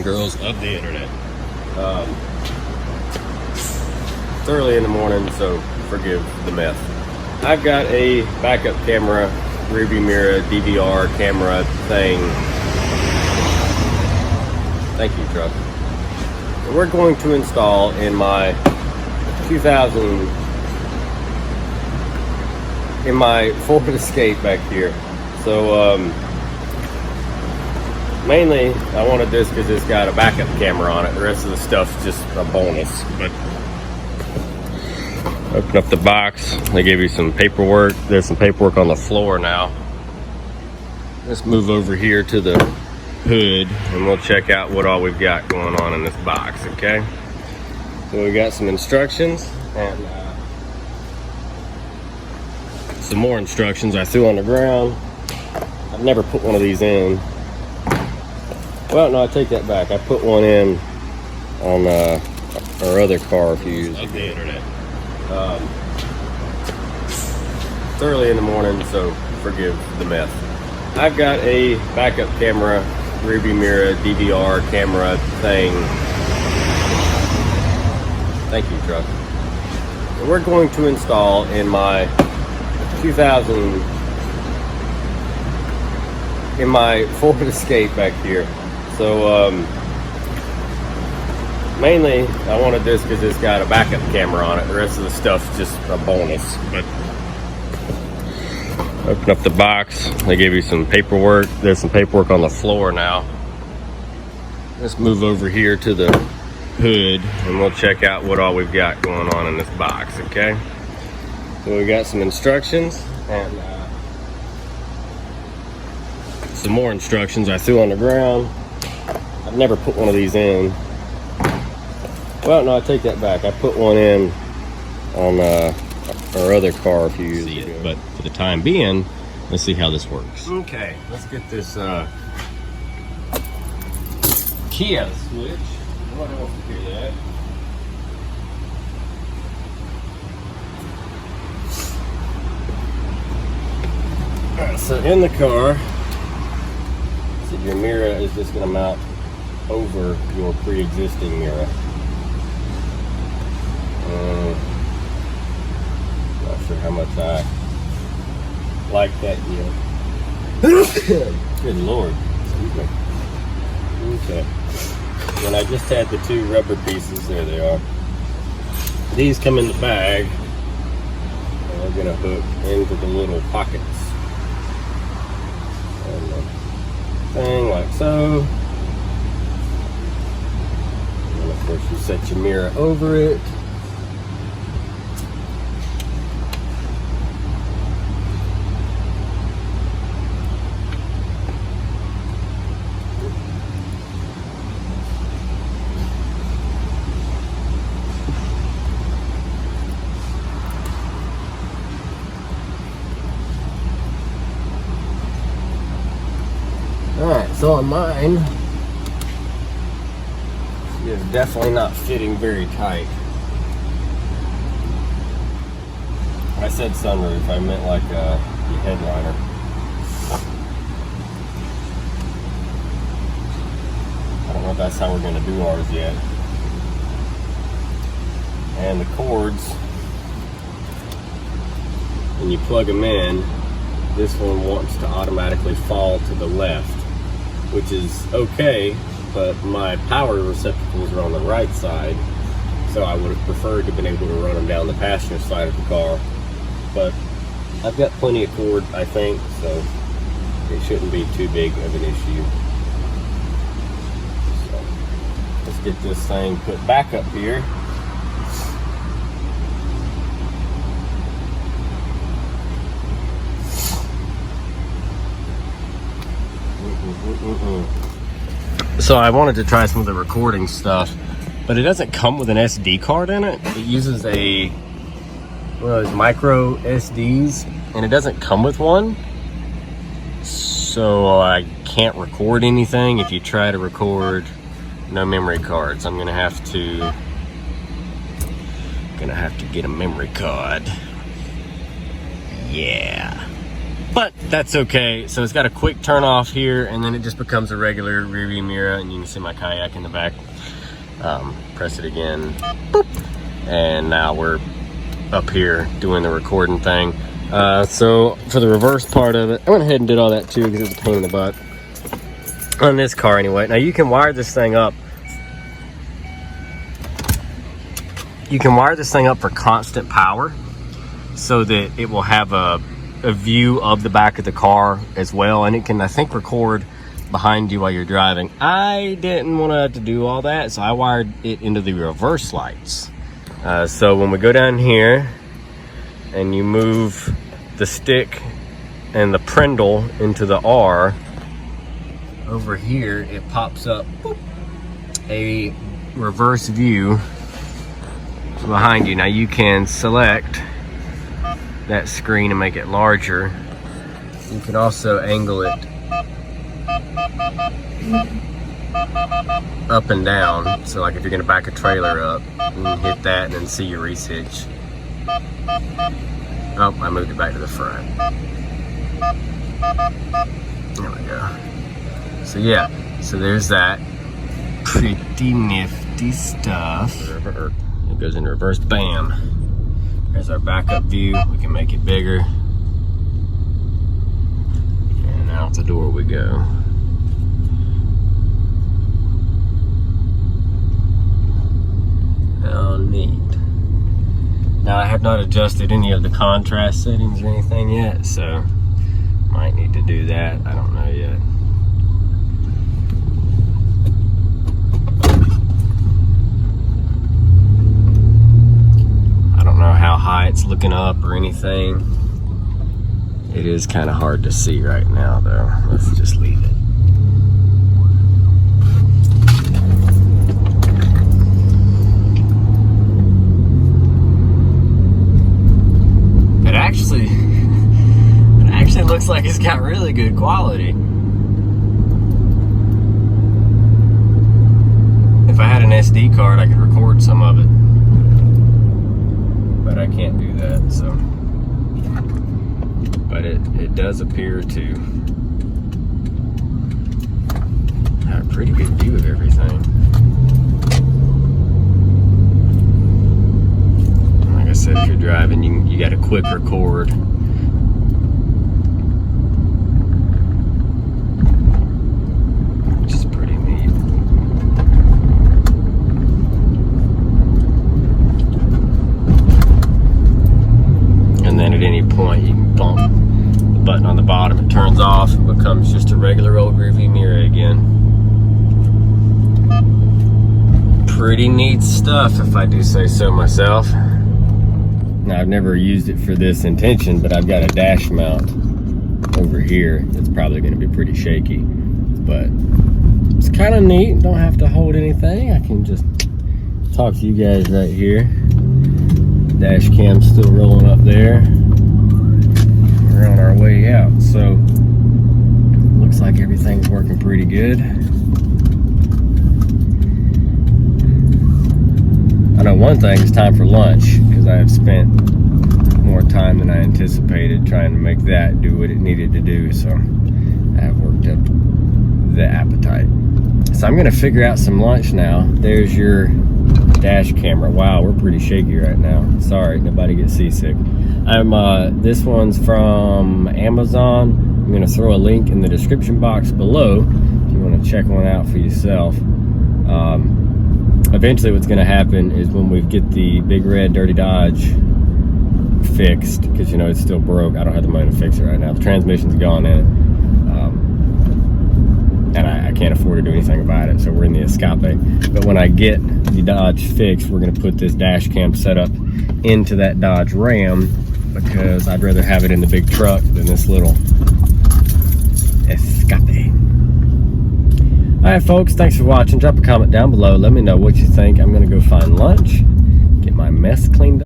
Girls of the internet. It's early in the morning, so forgive the mess. I've got a backup camera, rearview mirror, DVR camera thing. Thank you, truck. We're going to install in my Ford Escape back here. So mainly, I wanted this because it's got a backup camera on it. The rest of the stuff's just a bonus. But open up the box. They give you some paperwork. There's some paperwork on the floor now. Let's move over here to the hood and we'll check out what all we've got going on in this box, okay? So we got some instructions and some more instructions I threw on the ground. I've never put one of these in. Well, no, I take that back. I put one in on our other car a few years ago. The internet. It's early in the morning, so forgive the mess. I've got a backup camera, rearview mirror, DVR camera thing. Thank you, truck. And we're going to install in my Ford Escape back here. So mainly I wanted this because it's got a backup camera on it. The rest of the stuff's just a bonus. But open up the box. They give you some paperwork. There's some paperwork on the floor now. Let's move over here to the hood and we'll check out what all we've got going on in this box, okay? So we got some instructions and some more instructions I threw on the ground. I've never put one of these in. Well, no, I take that back. I put one in on our other car a few years ago. But for the time being, let's see how this works. Okay, let's get this key out of the switch. Nobody wants to hear that. Alright, so in the car, so your mirror is just going to mount over your pre-existing mirror. Not sure how much I like that yet. Good Lord. Excuse me. Okay. And I just had the two rubber pieces. There they are. These come in the bag. And they're going to hook into the little pockets. And the thing like so. And of course you set your mirror over it. Alright, so on mine, it's definitely not fitting very tight. I said sunroof, I meant like the headliner. I don't know if that's how we're going to do ours yet. And the cords, when you plug them in, this one wants to automatically fall to the left, which is okay, but my power receptacles are on the right side, so I would have preferred to have been able to run them down the passenger side of the car. But I've got plenty of cord, I think, so it shouldn't be too big of an issue. So let's get this thing put back up here. So I wanted to try some of the recording stuff, but it doesn't come with an SD card in it. It uses one of those micro SDs, and it doesn't come with one. So I can't record anything if you try to record no memory cards. I'm gonna have to get a memory card. Yeah. but that's okay. So it's got a quick turn off here, and then it just becomes a regular rear view mirror, and you can see my kayak in the back. Press it again, boop, and now we're up here doing the recording thing. So for the reverse part of it, I went ahead and did all that too because it was a pain in the butt on this car anyway. Now you can wire this thing up. You can wire this thing up for constant power so that it will have a view of the back of the car as well, and it can, I think, record behind you while you're driving. I didn't want to have to do all that, so I wired it into the reverse lights. So when we go down here and you move the stick and the Prindle into the R, over here it pops up, boop, a reverse view behind you. Now you can select that screen and make it larger. You can also angle it up and down. So like if you're gonna back a trailer up, you can hit that and then see your race hitch. Oh, I moved it back to the front. There we go. So yeah, so there's that. Pretty nifty stuff. It goes in reverse, bam. There's our backup view. We can make it bigger. And out the door we go. How neat. Now I have not adjusted any of the contrast settings or anything yet, so might need to do that. I don't know yet. How high it's looking up or anything. It is kind of hard to see right now though. Let's just leave it. It actually looks like it's got really good quality. If I had an SD card, I could record some of it. But I can't do that, so. But it does appear to have a pretty good view of everything. Like I said, if you're driving, you got a quick record. Which is pretty neat. And then at any point you can bump the button on the bottom, it turns off, it becomes just a regular old rearview mirror again. Pretty neat stuff, if I do say so myself. Now I've never used it for this intention, but I've got a dash mount over here that's probably going to be pretty shaky, but it's kind of neat. Don't have to hold anything. I can just talk to you guys right here. Dash cam's still rolling up there. We're on our way out, so looks like everything's working pretty good. I know one thing, it's time for lunch, because I have spent more time than I anticipated trying to make that do what it needed to do, so that worked up the appetite. So I'm gonna figure out some lunch now. There's your dash camera. Wow, we're pretty shaky right now. Sorry, nobody gets seasick. This one's from Amazon. I'm gonna throw a link in the description box below if you want to check one out for yourself. Eventually what's gonna happen is when we get the big red dirty Dodge fixed, because you know it's still broke. I don't have the money to fix it right now. The transmission's gone in it. And I can't afford to do anything about it, so we're in the Escape. But when I get the Dodge fixed, we're gonna put this dash cam setup into that Dodge Ram, because I'd rather have it in the big truck than this little Escape. All right, folks, thanks for watching. Drop a comment down below. Let me know what you think. I'm gonna go find lunch, get my mess cleaned up.